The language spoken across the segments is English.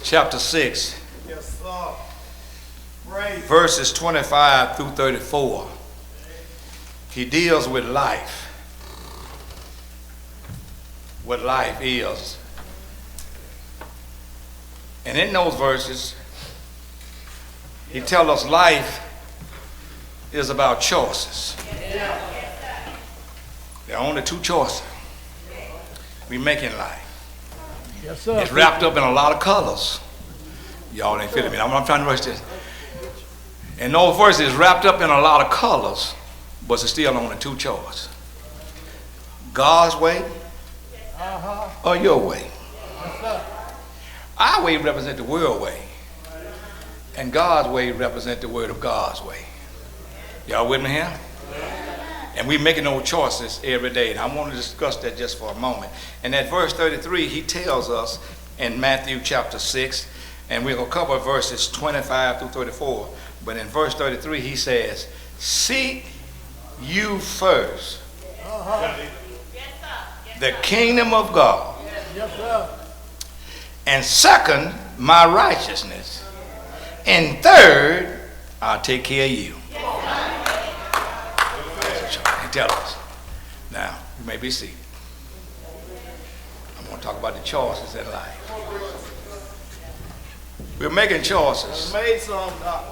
chapter 6, Yes, sir. Praise. verses 25 through 34. He deals with life. What life is. And in those verses, he tells us life is about choices. There are only two choices we make in life. Yes, sir. It's wrapped up in a lot of colors. Y'all ain't feeling me. I'm trying to rush this. And those verses wrapped up in a lot of colors, but it's still only two choices. God's way or your way. Our way represents the world way. And God's way represents the word of God's way. Y'all with me here? And we're making those choices every day. And I want to discuss that just for a moment. And at verse 33, he tells us in Matthew chapter 6, and we're going to cover verses 25 through 34. But in verse 33, he says, seek you first the kingdom of God. Yes, sir. And second, my righteousness. And third, I'll take care of you. He tells us. Now, you may be seated. I'm going to talk about the choices in life. We're making choices. I made some, Doc.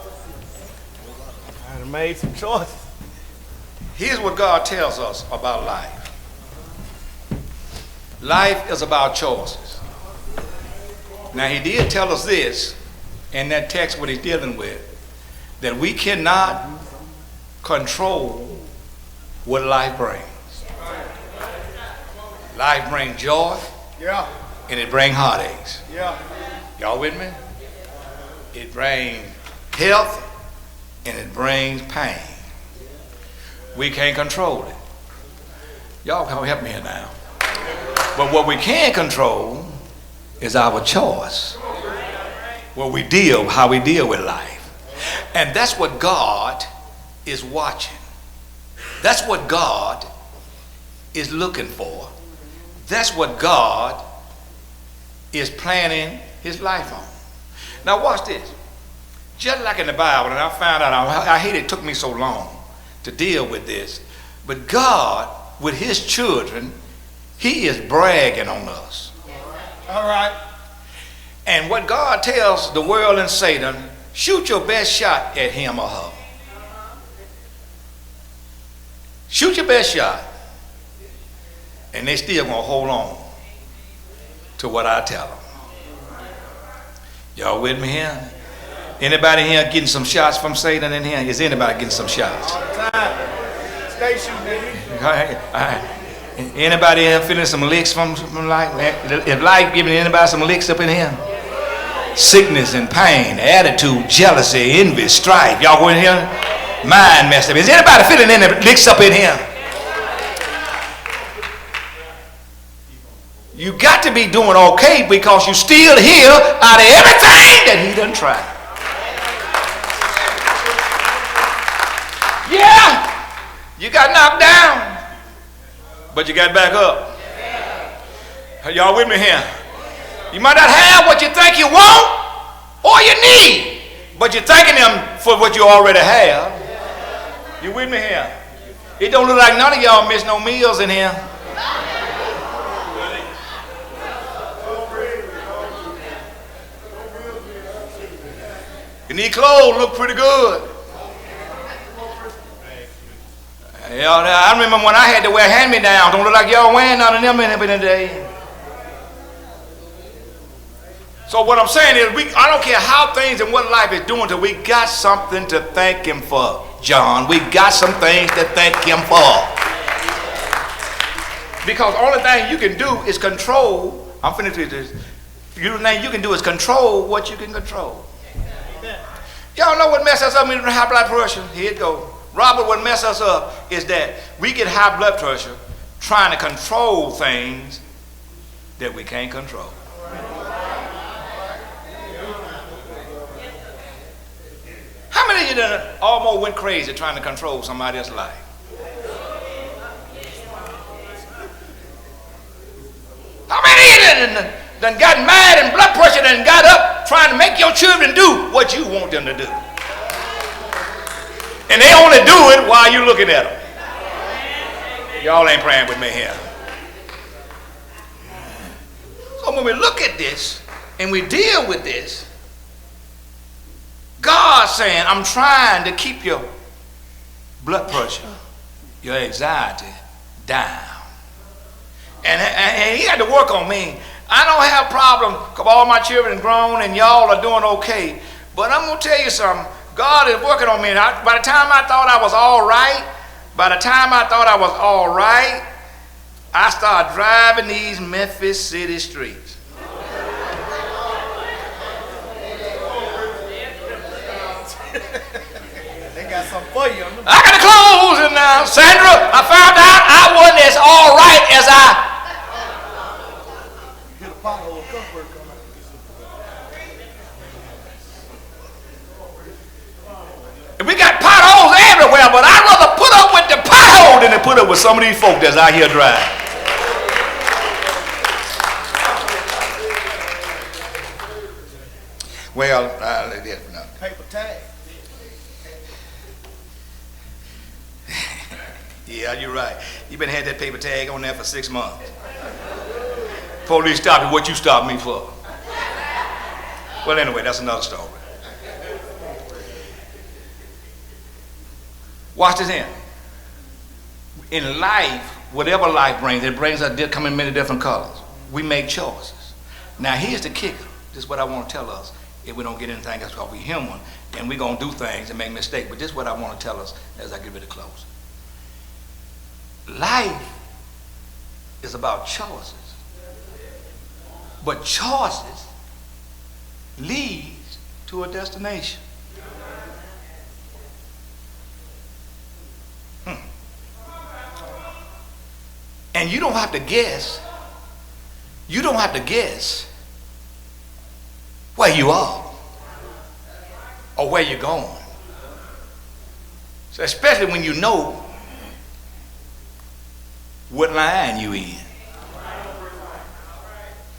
I done made some choices. Here's what God tells us about life. Life is about choices. Now, he did tell us this in that text what he's dealing with, that we cannot control what life brings. Life brings joy, Yeah. and it brings heartaches. Yeah. Y'all with me? It brings health, and it brings pain. We can't control it. Y'all come help me here now. But what we can control is our choice. How we deal with life. And that's what God is watching. That's what God is looking for. That's what God is planning his life on. Now watch this. Just like in the Bible, and I found out, I hate it took me so long to deal with this, but God, with his children, he is bragging on us. All right. And what God tells the world and Satan, shoot your best shot at him or her. Shoot your best shot. And they still gonna hold on to what I tell them. Y'all with me here? Anybody here getting some shots from Satan in here? Is anybody getting some shots? All the time. Stay shooting, baby. All right. Anybody here feeling some licks from life? Is life giving anybody some licks up in here? Sickness and pain, attitude, jealousy, envy, strife. Y'all go in here? Mind messed up. Is anybody feeling any licks up in here? You got to be doing okay because you still here out of everything that he done tried. Yeah, you got knocked down, but you got back up. Y'all with me here? You might not have what you think you want or you need, but you're thanking him for what you already have. You with me here? It don't look like none of y'all miss no meals in here. You need clothes, look pretty good. Y'all, I remember when I had to wear hand-me-downs. Don't look like y'all wearing none of them in the day. So what I'm saying is, I don't care how things and what life is doing to, we got something to thank him for, John. We got some things to thank him for. Because the only thing you can do is control. I'm finished with this. The only thing you can do is control what you can control. Y'all know what messes us up with high blood pressure? Here it goes. Robert, what messes us up is that we get high blood pressure trying to control things that we can't control. How many of you done almost went crazy trying to control somebody else's life? How many of you done got mad and blood pressure and got up trying to make your children do what you want them to do. And they only do it while you're looking at them. Y'all ain't praying with me here. So when we look at this and we deal with this, God's saying, I'm trying to keep your blood pressure, your anxiety down. And he had to work on me. I don't have problems because all my children are grown and y'all are doing okay. But I'm going to tell you something. God is working on me. By the time I thought I was all right, I started driving these Memphis city streets. Something for you. I got to close it now. Sandra, I found out I wasn't as all right as Hit a pothole, we got potholes everywhere, but I'd rather put up with the pothole than to put up with some of these folk that's out here driving. Well, paper tag. Yeah, you're right. You've been had that paper tag on there for 6 months. Police stopped you. What you stopped me for? Well, anyway, that's another story. Watch this in. In life, whatever life brings, it brings us come in many different colors. We make choices. Now, here's the kicker. This is what I want to tell us. If we don't get anything else, because we're human, and we're going to do things and make mistakes. But this is what I want to tell us as I get ready to close. Life is about choices. But choices leads to a destination. And you don't have to guess. You don't have to guess where you are or where you're going. So especially when you know what line you in.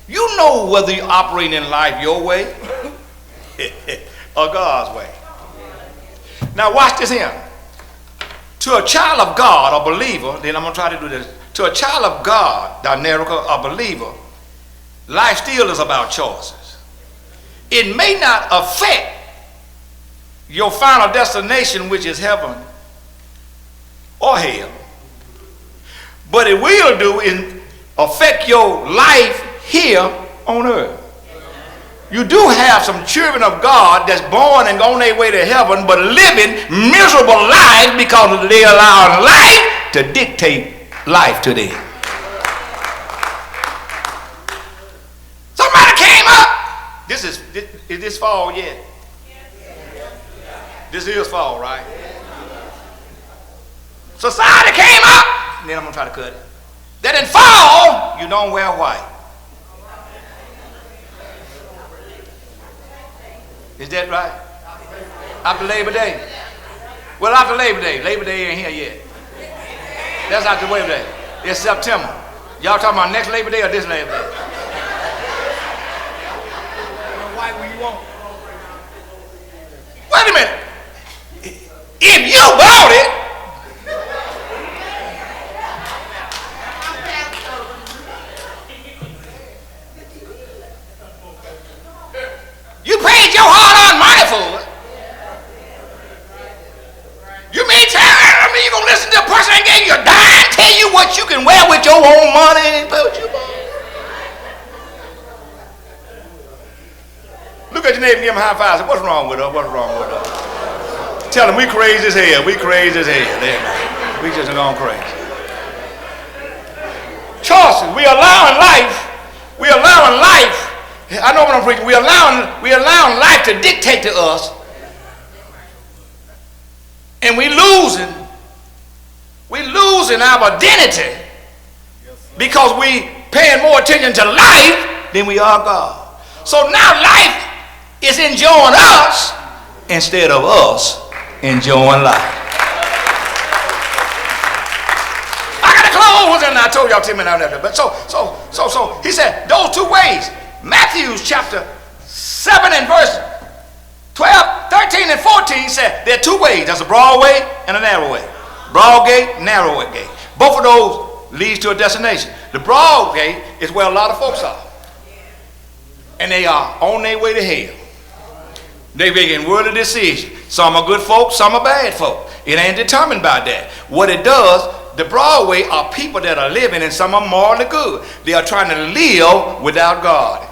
You know whether you're operating in life your way or God's way. Now watch this here. To a child of God, a believer, then I'm going to try to do this. To a child of God, a believer, life still is about choices. It may not affect your final destination, which is heaven or hell, but it will do is affect your life here on earth. You do have some children of God that's born and on their way to heaven, but living miserable lives because they allow life to dictate life to them. Somebody came up. Is this fall yet? This is fall, right? Society came up. Then I'm going to try to cut it. That in fall, you don't wear white. Is that right? After Labor Day? Well, after Labor Day. Labor Day ain't here yet. That's after Labor Day. It's September. Y'all talking about next Labor Day or this Labor Day? White when you want. Wait a minute. If you bought it, you paid your hard-earned money for it. You mean you're going to listen to a person that gave you a dime, tell you what you can wear with your own money and what you bought? Look at your neighbor and give him a high five. Say, what's wrong with her? What's wrong with her? Tell him we crazy as hell. We crazy as hell. We just gone crazy. Choices. We allowing life. I know what I'm preaching. We allowing life to dictate to us, and we losing our identity because we paying more attention to life than we are God. So now life is enjoying us instead of us enjoying life. I got to close, and I told y'all 10 minutes out there. But so he said those two ways. Matthew chapter 7 and verse 12, 13 and 14 said there are two ways. There's a broad way and a narrow way. Broad gate, narrow gate. Both of those leads to a destination. The broad gate is where a lot of folks are. And they are on their way to hell. They making worldly decisions. Some are good folks, some are bad folks. It ain't determined by that. What it does, the broad way are people that are living, and some are morally good. They are trying to live without God.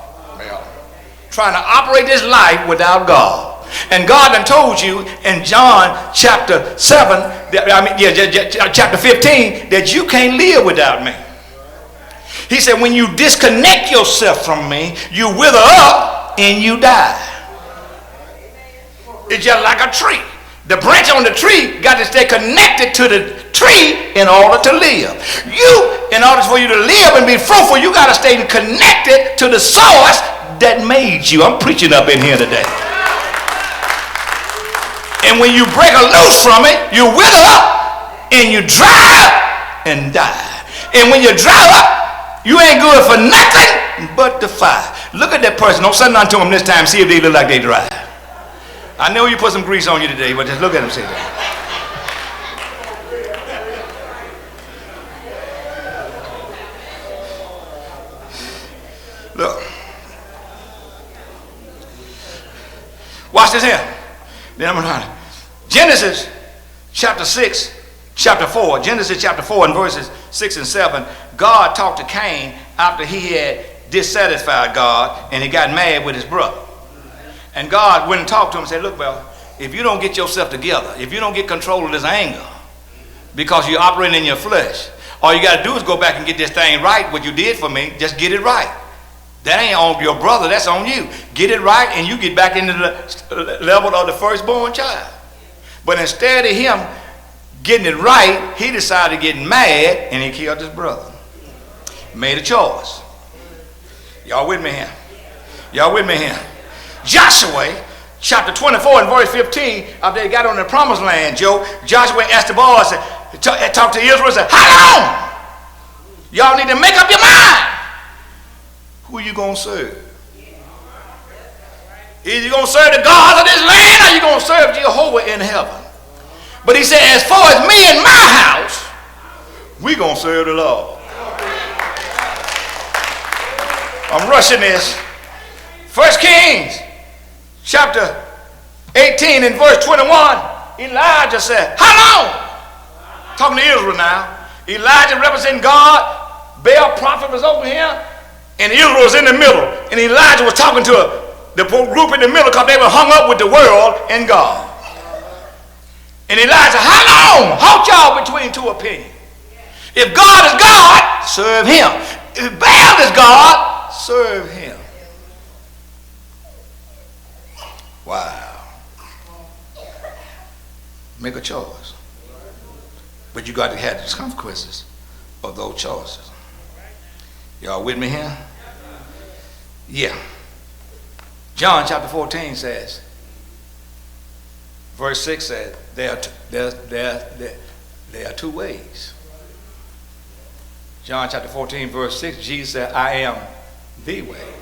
Trying to operate this life without God. And God done told you in John chapter 7, chapter 15, that you can't live without me. He said, when you disconnect yourself from me, you wither up and you die. It's just like a tree. The branch on the tree got to stay connected to the tree in order to live. In order for you to live and be fruitful, you got to stay connected to the source that made you. I'm preaching up in here today. And when you break loose from it, you wither up and you dry up and die. And when you dry up, you ain't good for nothing but the fire. Look at that person. Don't say nothing to them this time. See if they look like they dry. I know you put some grease on you today, but just look at them. Say that. Look. Watch this here. Then I'm going to Genesis chapter 4 and verses 6 and 7. God talked to Cain after he had dissatisfied God and he got mad with his brother. And God went and talked to him and said, look, well, if you don't get yourself together, if you don't get control of this anger because you're operating in your flesh, all you got to do is go back and get this thing right. What you did for me, just get it right. That ain't on your brother, that's on you. Get it right and you get back into the level of the firstborn child. But instead of him getting it right, he decided to get mad and he killed his brother. Made a choice. Y'all with me here? Y'all with me here? Joshua chapter 24 and verse 15, after they got on the promised land, Joshua asked the boys, talked to Israel and said, how long? Y'all need to make up your mind. Who you going to serve? Either you going to serve the gods of this land or you going to serve Jehovah in heaven. But he said, as far as me and my house, we going to serve the Lord. I'm rushing this. 1 Kings chapter 18 and verse 21, Elijah said, how long? Talking to Israel now. Elijah representing God. Baal prophet was over here. And Israel was in the middle. And Elijah was talking to the group in the middle because they were hung up with the world and God. And Elijah, how long? Halt y'all between two opinions. If God is God, serve him. If Baal is God, serve him. Wow. Make a choice. But you got to have the consequences of those choices. Y'all with me here? Yeah. John chapter 14 says, verse 6 says, there are two ways. John chapter 14 verse 6, Jesus said, I am the way.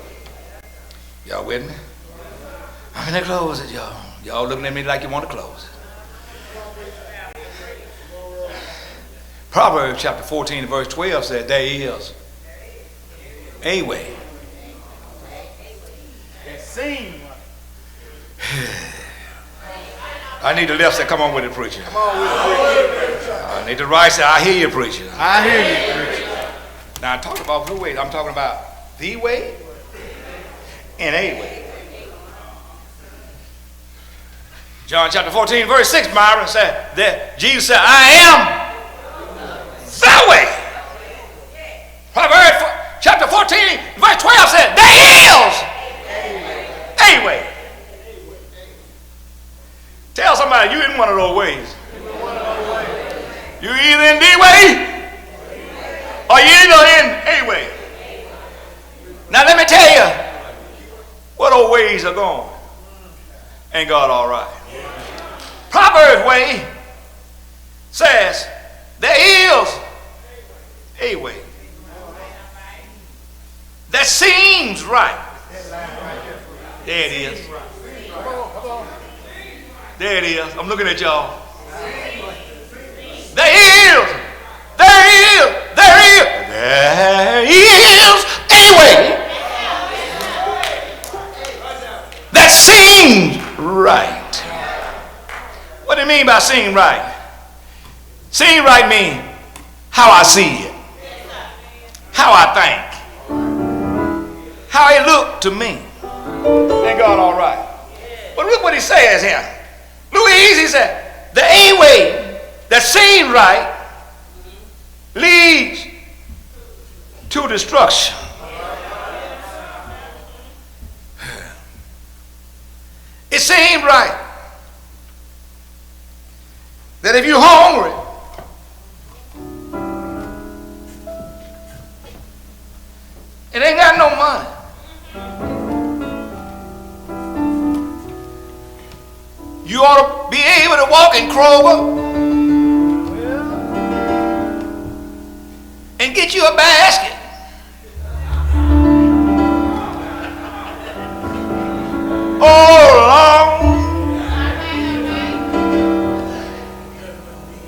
Y'all with me? I'm going to close it, y'all. Y'all looking at me like you want to close it. Proverbs chapter 14 verse 12 said, there is a way. I need the left say, come on with it, preacher. Come on with it, preacher. I need the right say, I hear you, preacher. I hear you, preacher. Now I talked about two ways. I'm talking about the way and a way. John chapter 14 verse 6, Myron said that Jesus said, I am the way. Proverbs chapter 14 verse 12 said, there is a way. Tell somebody you in one of those ways. You either in the way or you either in a way. Now let me tell you what those ways are going. Ain't God all right? Proverbs way says there is a way that seems right. There it is. There it is. I'm looking at y'all. There is. There is. There is. There is a way that seems right. What do you mean by seem right? Seem right means how I see it, how I think, how it look to me. Ain't God all right? But look what he says here. Louise, he said, the a way that seems right leads to destruction. It seems right that if you're hungry, it ain't got no money, you ought to be able to walk in Kroger and get you a basket. Oh, Lord.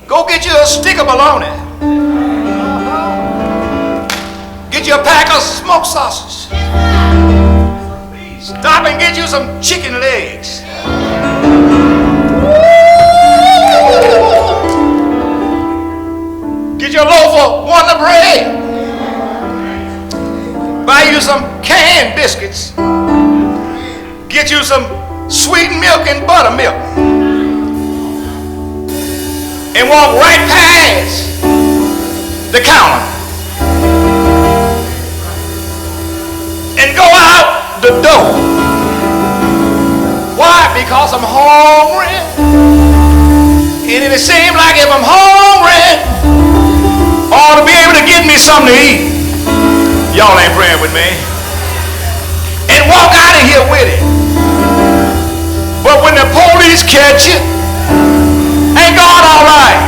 Go get you a stick of bologna. Get you a pack of smoked sausage. Stop and get you some chicken legs. Get you a loaf of Wonder Bread. Buy you some canned biscuits. Get you some sweetened milk and buttermilk. And walk right past the counter. And go out the door. Why? Because I'm hungry. And if it seems like if I'm hungry, I ought to be able to get me something to eat. Y'all ain't praying with me. And walk out of here with it. But when the police catch you, ain't God all right?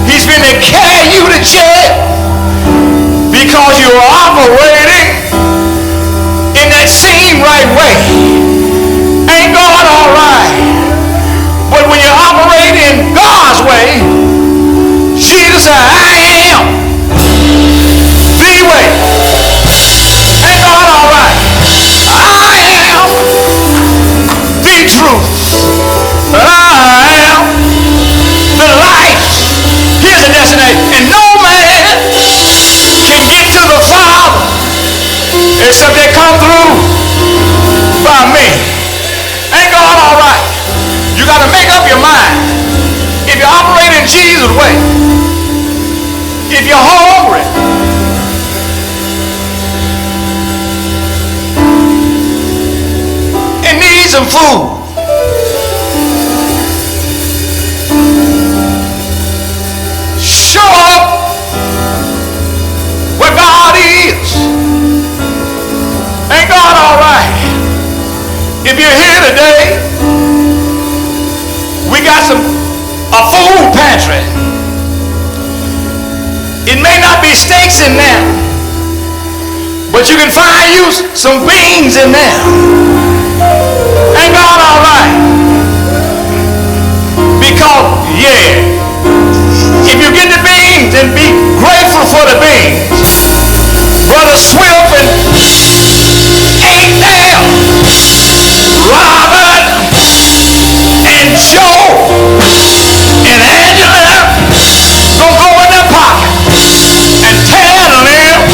He's been to carry you to jail because you are operating in that same right way. Ain't God all right? But when you operate in God's way, Jesus said, I am the way. Ain't God all right? I am the truth. I am the life. Here's the destination. And no man can get to the Father except they come through by me. Ain't God all right? You got to make up your mind. If you operate in Jesus' way, if you're hungry, and need some food, show up where God is. Ain't God all right? If you're here today, we got a food pantry. It may not be steaks in there, but you can find you some beans in there. Ain't God all right? Because, yeah, if you get the beans, then be grateful for the beans. Brother Swift ain't there. Robert and Joe and Angela gonna go in their pocket and tell them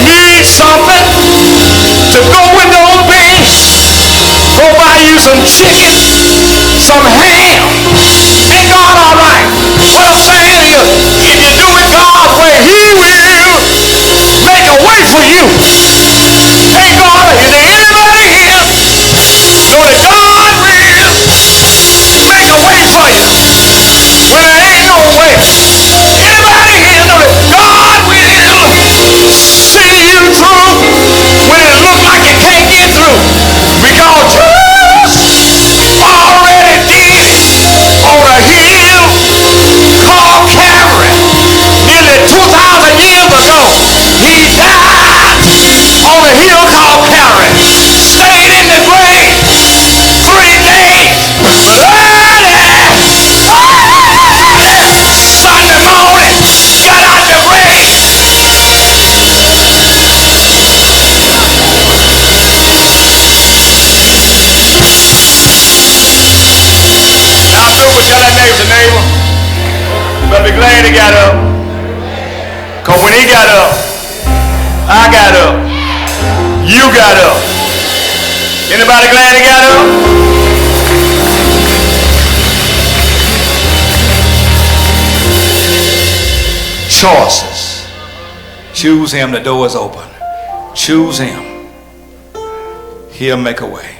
you need something to go with those beans. Go buy you some chicken, some ham. Ain't God all right? What I'm saying is, if you do it God's way, He will make a way for you. Ain't God? Is there anybody here know that God will make a way for you when there ain't no way? Anybody here know that God will see you through when it looks like you can't get through? Because Jesus already did it. got up? Anybody glad he got up? Choices. Choose him, the door is open. Choose him. He'll make a way.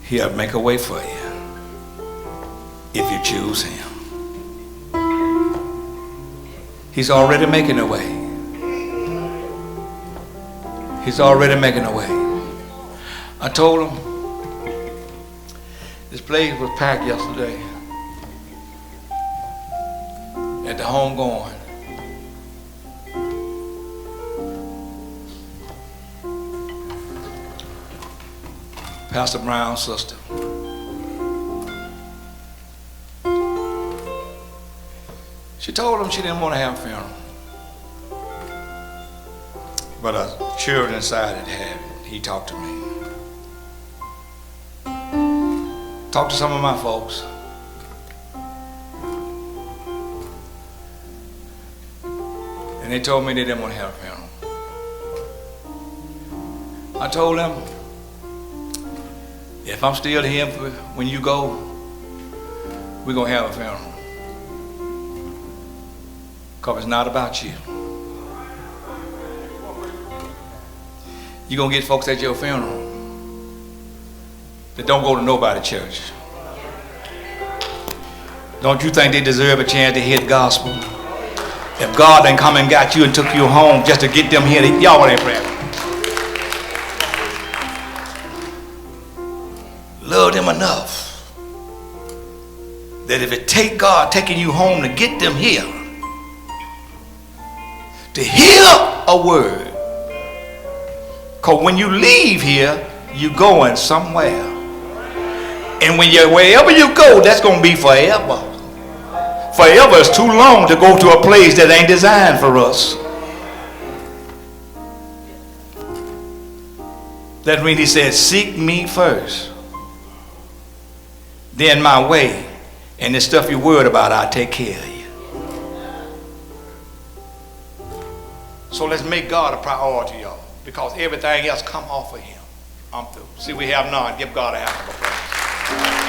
He'll make a way for you if you choose him. He's already making a way. He's already making a way. I told him this place was packed yesterday at the homegoing. Pastor Brown's sister. She told him she didn't want to have a funeral. But her children decided to have it. He talked to me. Talked to some of my folks. And they told me they didn't want to have a funeral. I told them, if I'm still here when you go, we're going to have a funeral. Because it's not about you. You're going to get folks at your funeral that don't go to nobody's church. Don't you think they deserve a chance to hear the gospel? If God done come and got you and took you home just to get them here, y'all ain't praying. Love them enough that if it take God taking you home to get them here, to hear a word, because when you leave here, you going somewhere. And wherever you go, that's going to be forever. Forever is too long to go to a place that ain't designed for us. That means he said, seek me first. Then my way and the stuff you're worried about, I'll take care of you. So let's make God a priority, y'all, because everything else come off of him. I'm through. See, we have none. Give God a hand of praise.